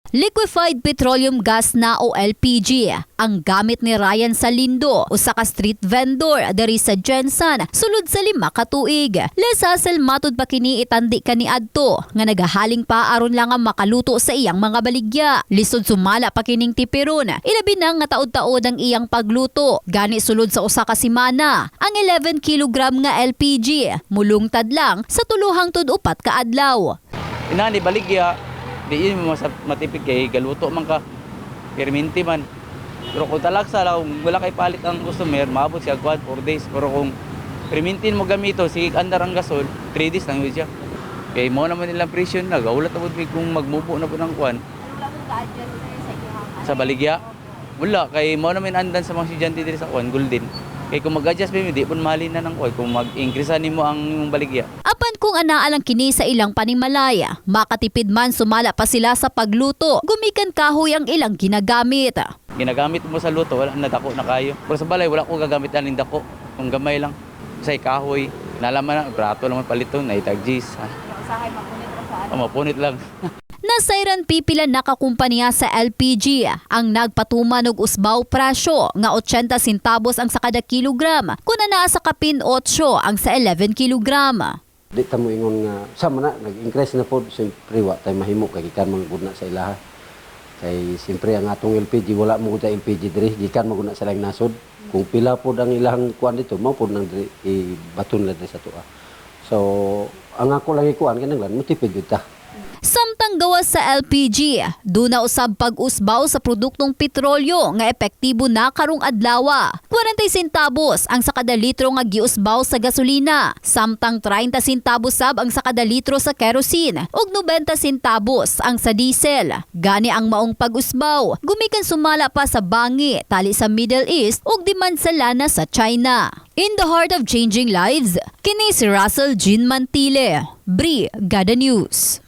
Liquefied petroleum gas na o LPG ang gamit ni Ryan Salindo, usa ka street vendor diri sa Jensen, sulod sa 5 ka tuig. Lesasel matud pa kini itandi kaniadto nga nagahaling pa aron lang ang makaluto sa iyang mga baligya. Lisod sumala pa kining tipiron, ilabi na nga taod-taod ang iyang pagluto. Gani sulod sa usa ka semana, ang 11 kilogram nga LPG mulungtad lang sa 3 tud 4 ka adlaw. Inani baligya, di yun mo matipid kay galuto man ka, perminti man. Pero kung talagsa lang, wala kay palit ang customer, maabot siya 4 days. Pero kung permintin mo gamito, sige andar ang gasol, 3 days lang yun siya. Kaya mo naman nilang presyon na, gaulat na po kung magmupo na po ng kwan. Sa baligya, wala. Kaya mo naman andan sa mga estudyante dito sa kwan, golden. Kaya kung mag-adjust pa di po mahalin na ng kwan, kung mag-increasean mo ang baligya. Apan kung anaalang kini sa ilang panimalaya, makatipid man sumala pa sila sa pagluto, gumikan kahoy ang ilang ginagamit. Ginagamit mo sa luto, wala na dako na kayo. Pero sa balay, wala ko gagamit na ng dako. Kung gamay lang, say kahoy, nalaman na, prato lang palito, naitag gis. Mapunit lang. Nasayran pipila nakakumpanya sa LPG ang nagpatuman og usbaw presyo nga 80 centavos ang sa kada kilogram, kuna naa sa kapin 8 ang sa 11 kilogram. Di ta mo ingon nga sama na nag-increase na pod siyempre wa tay mahimo kay gikan man gud na sa ilaha. Kay siyempre ang atong LPG wala mo gud LPG diri gikan mo gud na sa lang nasod. Kung pila pod ang ilang kuan dito mao pod nang baton la diri sa tuwa. So ang ako lang ikuan kanang motipid gud ta. Samtang gawas sa LPG, duna usab pag-usbaw sa produktong petrolyo nga epektibo na karong adlaw. 40 centavos ang sa kada litro nga giusbaw sa gasolina, samtang 30 centavos sab ang sa kada litro sa kerosene ug 90 centavos ang sa diesel. Gani ang maong pag-usbaw, gumikan sumala pa sa bangi tali sa Middle East ug demand sa lana sa China. In the heart of changing lives, kini si Russell Jean Mantile, Brigada News.